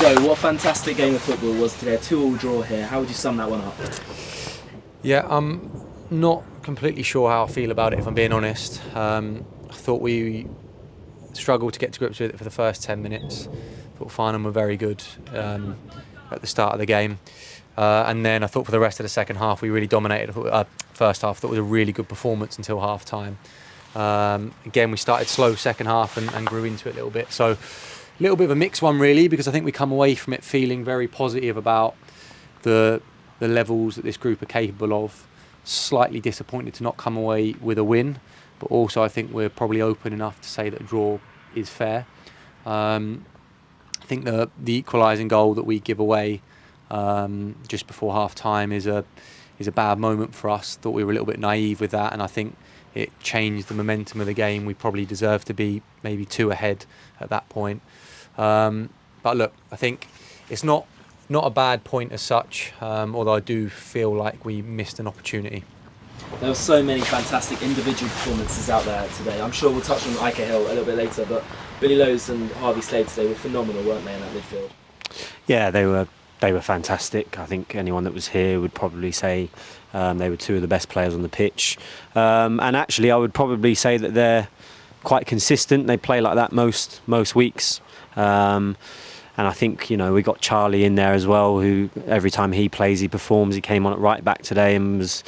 Joe, what a fantastic game of football was today. A 2-2 draw here. How would you sum that one up? Yeah, I'm not completely sure how I feel about it, if I'm being honest. I thought we struggled to get to grips with it for the first 10 minutes. I thought Farnham were very good at the start of the game. And then I thought for the rest of the second half we really dominated. I thought first half, I thought it was a really good performance until half time. Again, we started slow second half and grew into it a little bit. So a little bit of a mixed one really, because I think we come away from it feeling very positive about the levels that this group are capable of. Slightly disappointed to not come away with a win, but also I think we're probably open enough to say that a draw is fair. I think the equalising goal that we give away just before half time is a bad moment for us. Thought we were a little bit naive with that, and I think it changed the momentum of the game. We probably deserved to be maybe 2 ahead at that point. But look, I think it's not a bad point as such, although I do feel like we missed an opportunity. There were so many fantastic individual performances out there today. I'm sure we'll touch on Ike Hill a little bit later, but Billy Lowe's and Harvey Slade today were phenomenal, weren't they, in that midfield? Yeah, they were fantastic. I think anyone that was here would probably say they were 2 of the best players on the pitch. And actually, I would probably say that they're quite consistent. They play like that most weeks. And I think, we got Charlie in there as well, who every time he plays, he performs. He came on at right back today and was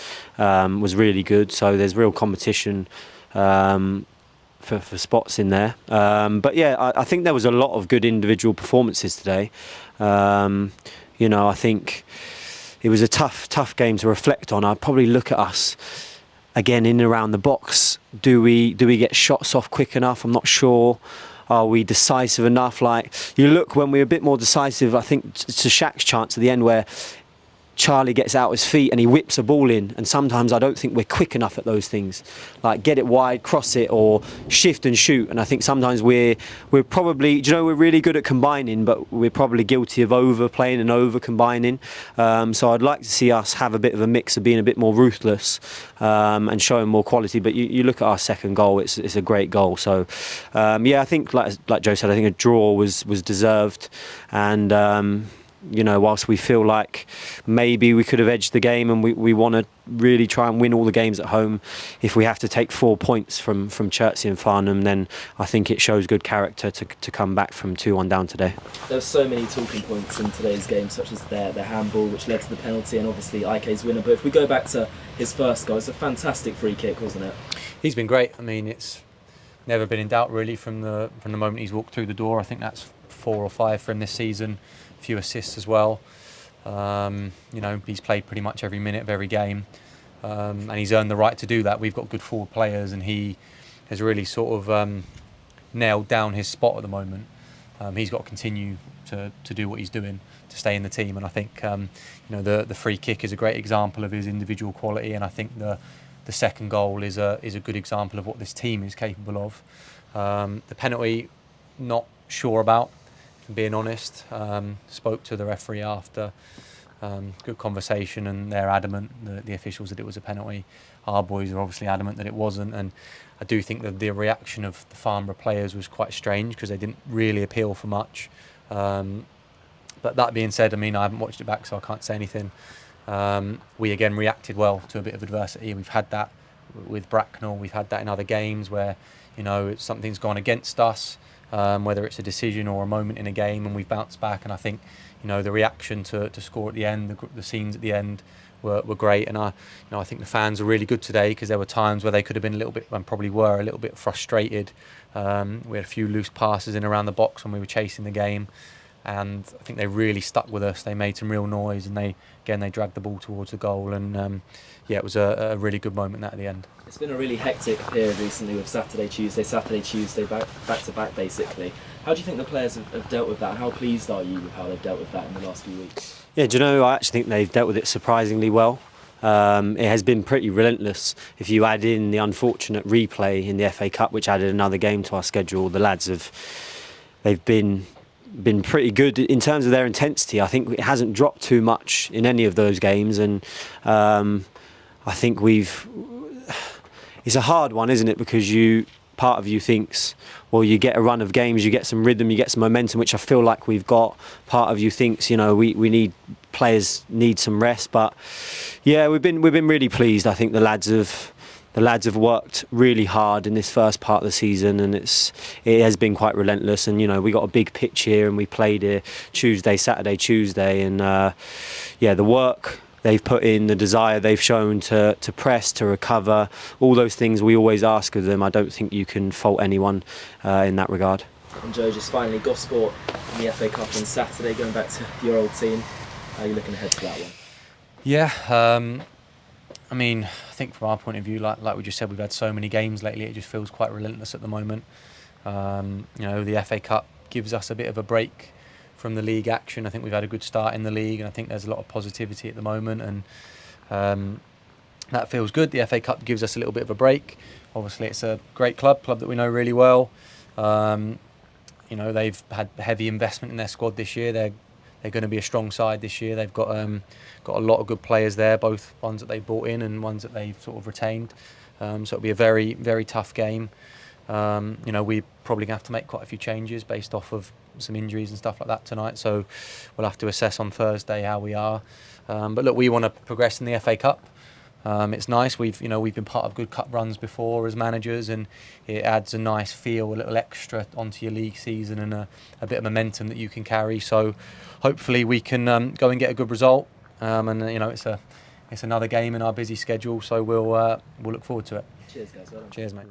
really good. So there's real competition for spots in there. But yeah, I think there was a lot of good individual performances today. I think it was a tough game to reflect on. I'd probably look at us again in and around the box. Do we get shots off quick enough? I'm not sure. Are we decisive enough? Like, you look when we're a bit more decisive, I think it's Shaq's chance at the end where Charlie gets out his feet and he whips a ball in, and sometimes I don't think we're quick enough at those things, like get it wide, cross it, or shift and shoot. And I think sometimes we're probably, we're really good at combining, but we're probably guilty of overplaying and over combining. So I'd like to see us have a bit of a mix of being a bit more ruthless and showing more quality. But you look at our second goal, it's a great goal. So yeah, I think like Joe said, I think a draw was deserved. And whilst we feel like maybe we could have edged the game, and we want to really try and win all the games at home, if we have to take 4 points from Suraci and Farnham, then I think it shows good character to come back from 2-1 down today. There were so many talking points in today's game, such as their handball, which led to the penalty, and obviously Ike's winner. But if we go back to his first goal, it's a fantastic free kick, wasn't it? He's been great. I mean, it's never been in doubt really from the moment he's walked through the door. I think that's 4 or 5 for him this season. Few assists as well. He's played pretty much every minute of every game, and he's earned the right to do that. We've got good forward players, and he has really sort of nailed down his spot at the moment. He's got to continue to do what he's doing to stay in the team, and I think the free kick is a great example of his individual quality, and I think the second goal is a good example of what this team is capable of. The penalty, not sure about. Being honest, spoke to the referee after, good conversation, and they're adamant, the officials, that it was a penalty. Our boys are obviously adamant that it wasn't, and I do think that the reaction of the Farnborough players was quite strange because they didn't really appeal for much. But that being said, I mean, I haven't watched it back, so I can't say anything. We again reacted well to a bit of adversity. We've had that with Bracknell, we've had that in other games where something's gone against us. Whether it's a decision or a moment in a game, and we've bounced back. And I think, the reaction to score at the end, the scenes at the end were great. And I think the fans were really good today, because there were times where they could have been a little bit, and probably were a little bit frustrated. We had a few loose passes in around the box when we were chasing the game, and I think they really stuck with us. They made some real noise, and they dragged the ball towards the goal. And it was a really good moment at the end. It's been a really hectic period recently with Saturday, Tuesday, back to back basically. How do you think the players have dealt with that? How pleased are you with how they've dealt with that in the last few weeks? Yeah, I actually think they've dealt with it surprisingly well. It has been pretty relentless. If you add in the unfortunate replay in the FA Cup, which added another game to our schedule, the lads they've been pretty good in terms of their intensity. I think it hasn't dropped too much in any of those games, and I think it's a hard one, isn't it? Because part of you thinks, well, you get a run of games, you get some rhythm, you get some momentum, which I feel like we've got. Part of you thinks, you know, we need players need some rest, but yeah, we've been really pleased. I think the lads have worked really hard in this first part of the season, and it has been quite relentless. And you know, we got a big pitch here, and we played here Saturday, Tuesday, and yeah, the work they've put in, the desire they've shown to press, to recover, all those things we always ask of them. I don't think you can fault anyone in that regard. And Joe, just finally, Gosport in the FA Cup on Saturday, going back to your old team. How are you looking ahead to that one? Yeah, I mean, I think from our point of view, like we just said, we've had so many games lately, it just feels quite relentless at the moment. You know, the FA Cup gives us a bit of a break from the league action. I think we've had a good start in the league, and I think there's a lot of positivity at the moment, and that feels good. The FA Cup gives us a little bit of a break. Obviously, it's a great club that we know really well. You know, they've had heavy investment in their squad this year. They're going to be a strong side this year. They've got a lot of good players there, both ones that they've brought in and ones that they've sort of retained. So it'll be a very, very tough game. You know, we're probably going to have to make quite a few changes based off of some injuries and stuff like that tonight. So we'll have to assess on Thursday how we are. But look, we want to progress in the FA Cup. It's nice. We've been part of good cup runs before as managers, and it adds a nice feel, a little extra onto your league season, and a bit of momentum that you can carry. So hopefully we can go and get a good result. And you know, it's another game in our busy schedule. So we'll look forward to it. Cheers, guys. Well done. Cheers, mate.